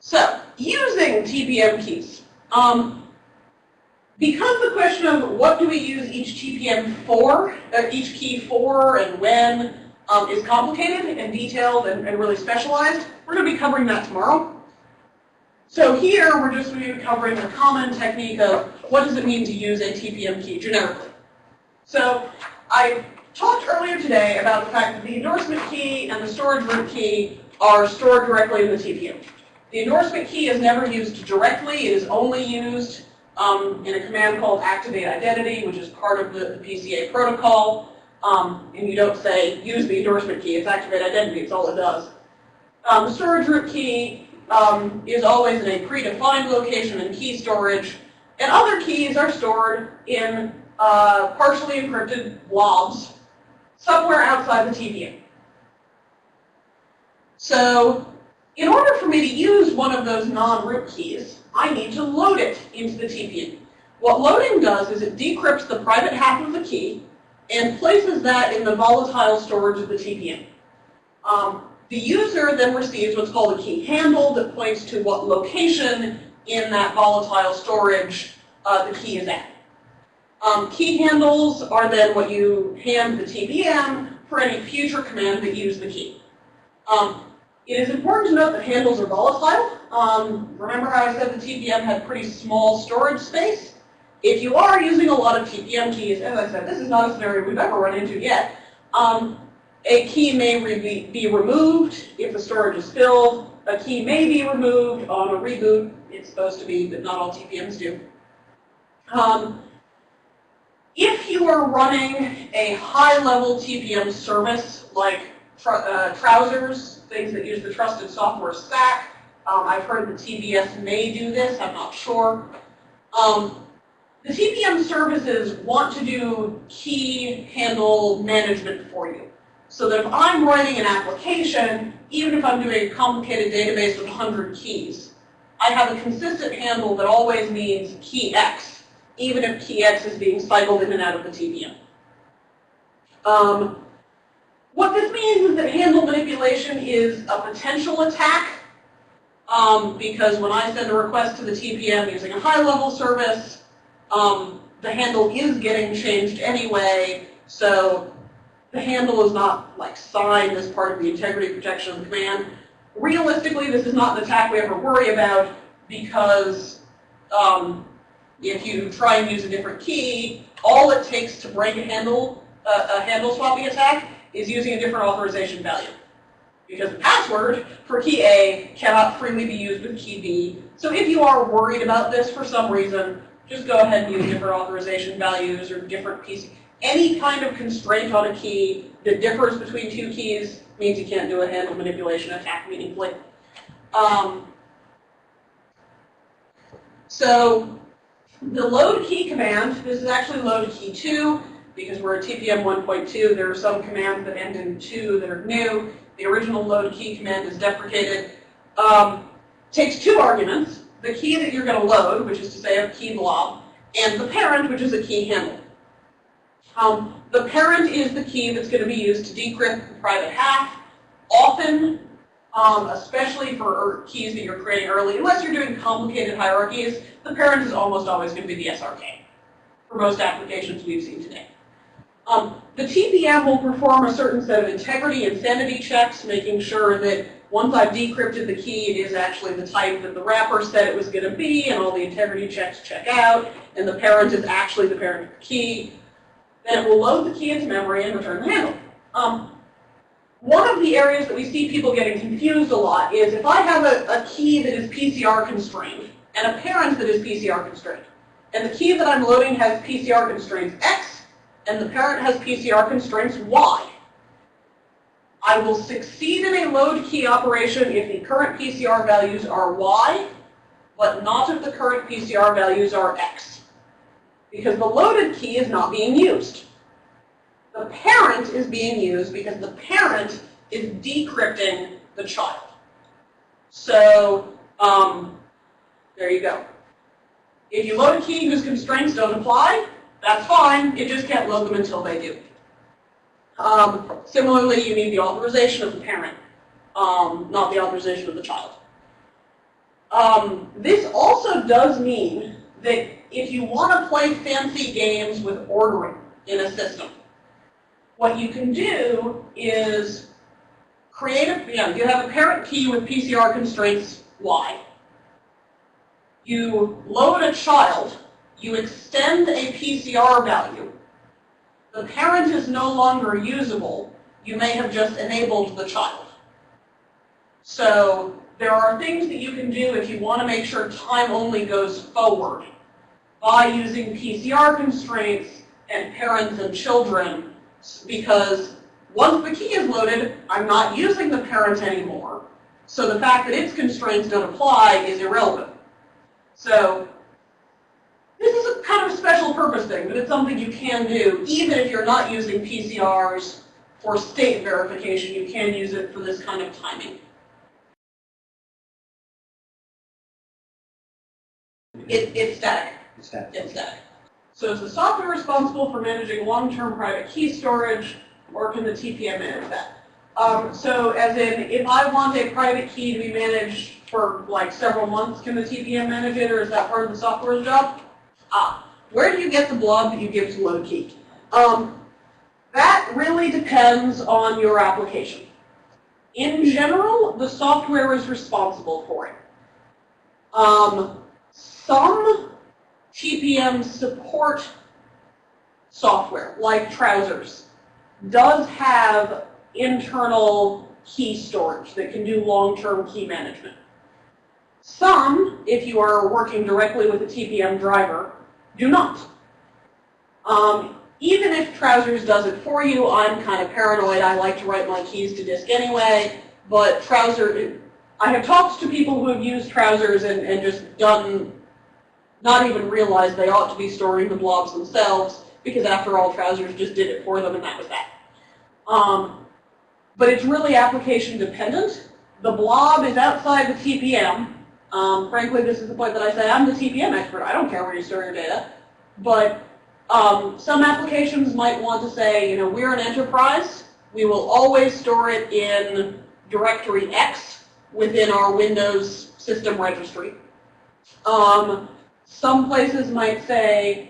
So, using TPM keys. Because the question of what do we use each TPM for, each key for and when, is complicated and detailed and really specialized, we're going to be covering that tomorrow. So here, we're just going to be covering the common technique of what does it mean to use a TPM key generically. So I talked earlier today about the fact that the endorsement key and the storage root key are stored directly in the TPM. The endorsement key is never used directly. It is only used in a command called activate identity, which is part of the PCA protocol. And you don't say use the endorsement key. It's activate identity. It's all it does. The storage root key is always in a predefined location in key storage. And other keys are stored in partially encrypted blobs somewhere outside the TPM. So in order for me to use one of those non-root keys, I need to load it into the TPM. What loading does is it decrypts the private half of the key and places that in the volatile storage of the TPM. The user then receives what's called a key handle that points to what location in that volatile storage the key is at. Key handles are then what you hand the TPM for any future command that use the key. It is important to note that handles are volatile. Remember how I said the TPM had pretty small storage space? If you are using a lot of TPM keys, as I said, this is not a scenario we've ever run into yet. A key may be removed if the storage is filled. A key may be removed on a reboot. It's supposed to be, but not all TPMs do. If you are running a high-level TPM service like Trousers, things that use the trusted software stack, I've heard that TBS may do this. I'm not sure. The TPM services want to do key handle management for you. So that if I'm writing an application, even if I'm doing a complicated database with 100 keys, I have a consistent handle that always means key X, even if key X is being cycled in and out of the TPM. What this means is that handle manipulation is a potential attack, because when I send a request to the TPM using a high-level service, the handle is getting changed anyway, so the handle is not like signed as part of the integrity protection of the command. Realistically, this is not an attack we ever worry about because if you try and use a different key, all it takes to break a handle swapping attack is using a different authorization value. Because the password for key A cannot freely be used with key B. So if you are worried about this for some reason, just go ahead and use different authorization values or different PC. Any kind of constraint on a key that differs between two keys means you can't do a handle manipulation attack meaningfully. So the load key command, this is actually load key 2, because we're at TPM 1.2. There are some commands that end in 2 that are new. The original load key command is deprecated. Takes 2 arguments, the key that you're going to load, which is to say a key blob, and the parent, which is a key handle. The parent is the key that's going to be used to decrypt the private half. Often, especially for keys that you're creating early, unless you're doing complicated hierarchies, the parent is almost always going to be the SRK for most applications we've seen today. The TPM will perform a certain set of integrity and sanity checks, making sure that once I've decrypted the key, it is actually the type that the wrapper said it was going to be, and all the integrity checks check out, and the parent is actually the parent of the key. Then it will load the key into memory and return the handle. One of the areas that we see people getting confused a lot is if I have a key that is PCR constrained and a parent that is PCR constrained, and the key that I'm loading has PCR constraints X, and the parent has PCR constraints Y. I will succeed in a load key operation if the current PCR values are Y, but not if the current PCR values are X. Because the loaded key is not being used. The parent is being used because the parent is decrypting the child. So, there you go. If you load a key whose constraints don't apply, that's fine. It just can't load them until they do. Similarly, you need the authorization of the parent, not the authorization of the child. This also does mean that if you want to play fancy games with ordering in a system, what you can do is create you have a parent key with PCR constraints Y. You load a child, you extend a PCR value. The parent is no longer usable. You may have just enabled the child. So there are things that you can do if you want to make sure time only goes forward by using PCR constraints and parents and children, because once the key is loaded, I'm not using the parent anymore. So the fact that its constraints don't apply is irrelevant. So this is a kind of special purpose thing, but it's something you can do even if you're not using PCRs for state verification. You can use it for this kind of timing. It's static. It's static. So is the software responsible for managing long-term private key storage, or can the TPM manage that? So as in, if I want a private key to be managed for like several months, can the TPM manage it, or is that part of the software's job? Where do you get the blob that you give to load key? That really depends on your application. In general, the software is responsible for it. Some TPM support software, like Trousers, does have internal key storage that can do long-term key management. Some, if you are working directly with a TPM driver, do not. Even if Trousers does it for you, I'm kind of paranoid. I like to write my keys to disk anyway, but I have talked to people who have used Trousers and just not even realized they ought to be storing the blobs themselves, because after all, Trousers just did it for them, and that was that. But it's really application dependent. The blob is outside the TPM. Frankly, this is the point that I say I'm the TPM expert. I don't care where you store your data. But some applications might want to say, we're an enterprise. We will always store it in directory X within our Windows system registry. Some places might say,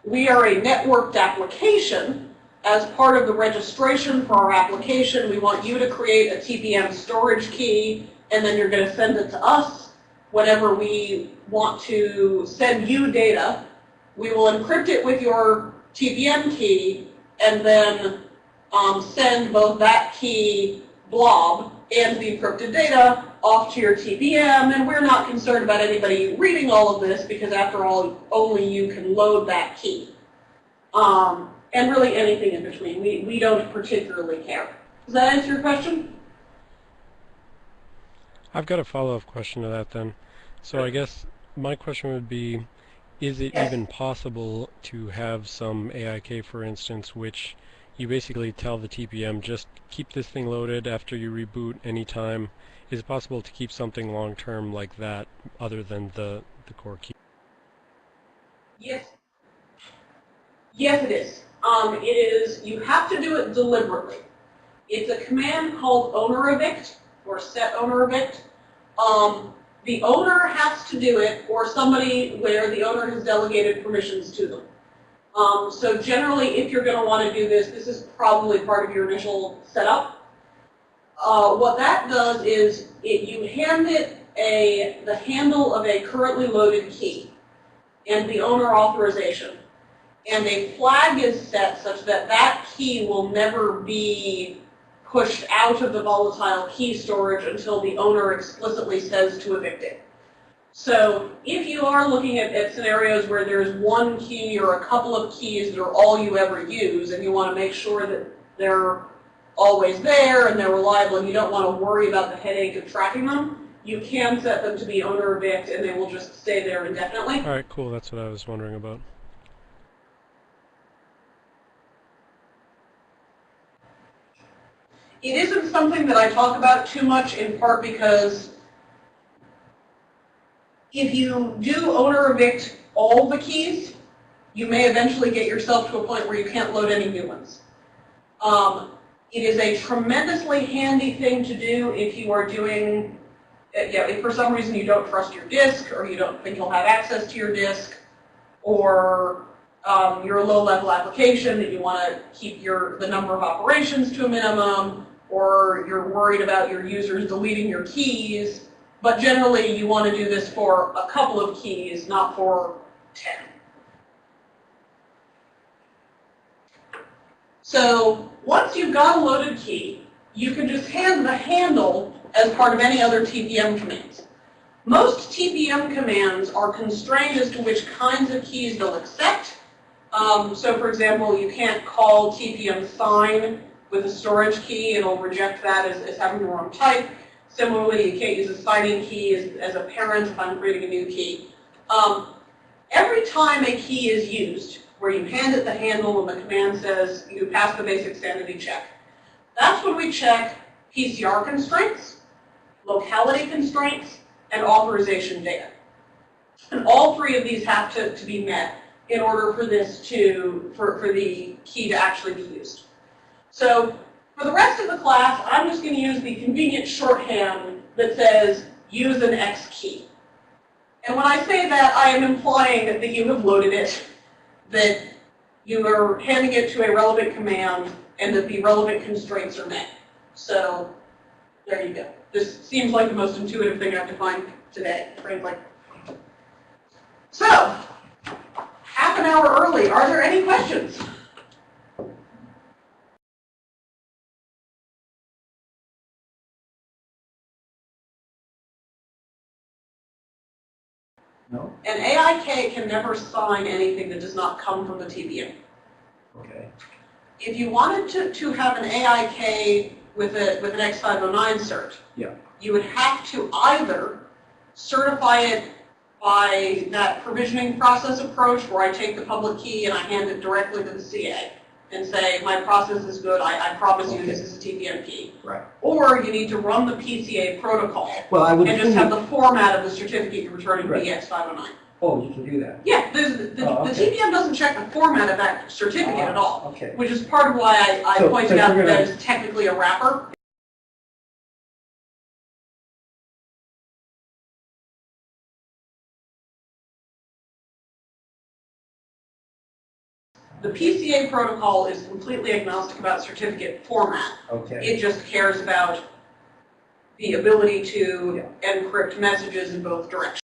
we are a networked application. As part of the registration for our application, we want you to create a TPM storage key, and then you're going to send it to us. Whenever we want to send you data, we will encrypt it with your TPM key, and then send both that key blob and the encrypted data off to your TPM, and we're not concerned about anybody reading all of this, because after all, only you can load that key. And really anything in between. We don't particularly care. Does that answer your question? I've got a follow-up question to that then. So I guess my question would be, is it even possible to have some AIK, for instance, which you basically tell the TPM, just keep this thing loaded after you reboot anytime? Is it possible to keep something long-term like that other than the core key? Yes. Yes, it is. You have to do it deliberately. It's a command called owner evict, or set owner evict. The owner has to do it, or somebody where the owner has delegated permissions to them. So generally, if you're going to want to do this, this is probably part of your initial setup. What that does is you hand it the handle of a currently loaded key and the owner authorization. And a flag is set such that that key will never be pushed out of the volatile key storage until the owner explicitly says to evict it. So if you are looking at scenarios where there's one key or a couple of keys that are all you ever use, and you want to make sure that they're always there and they're reliable, and you don't want to worry about the headache of tracking them, you can set them to be owner evict, and they will just stay there indefinitely. All right, cool. That's what I was wondering about. It isn't something that I talk about too much, in part because if you do owner evict all the keys, you may eventually get yourself to a point where you can't load any new ones. It is a tremendously handy thing to do if you are doing if for some reason you don't trust your disk, or you don't think you'll have access to your disk, or you're a low-level application that you want to keep the number of operations to a minimum, or you're worried about your users deleting your keys, but generally you want to do this for a couple of keys, not for 10. So once you've got a loaded key, you can just hand the handle as part of any other TPM commands. Most TPM commands are constrained as to which kinds of keys they'll accept. So for example, you can't call TPM sign with a storage key. It'll reject that as having the wrong type. Similarly, you can't use a signing key as a parent if I'm creating a new key. Every time a key is used, where you hand it the handle and the command says you pass the basic sanity check, that's when we check PCR constraints, locality constraints, and authorization data. And all three of these have to be met in order for the key to actually be used. So for the rest of the class, I'm just going to use the convenient shorthand that says use an X key. And when I say that, I am implying that you have loaded it, that you are handing it to a relevant command, and that the relevant constraints are met. So there you go. This seems like the most intuitive thing I've defined today, frankly. So, half an hour early. Are there any questions? No? An AIK can never sign anything that does not come from the TPM. Okay. If you wanted to have an AIK with an X509 cert, Yeah. you would have to either certify it by that provisioning process approach where I take the public key and I hand it directly to the CA and say, my process is good, I promise you this is a TPM key. Right. Or you need to run the PCA protocol Well, I would and just have the format of the certificate you're returning Right. be X509. Oh, you can do that. Yeah, the TPM doesn't check the format of that certificate at all, Okay. which is part of why I So pointed out we're that gonna- it's technically a wrapper. The PCA protocol is completely agnostic about certificate format. Okay. It just cares about the ability to encrypt messages in both directions.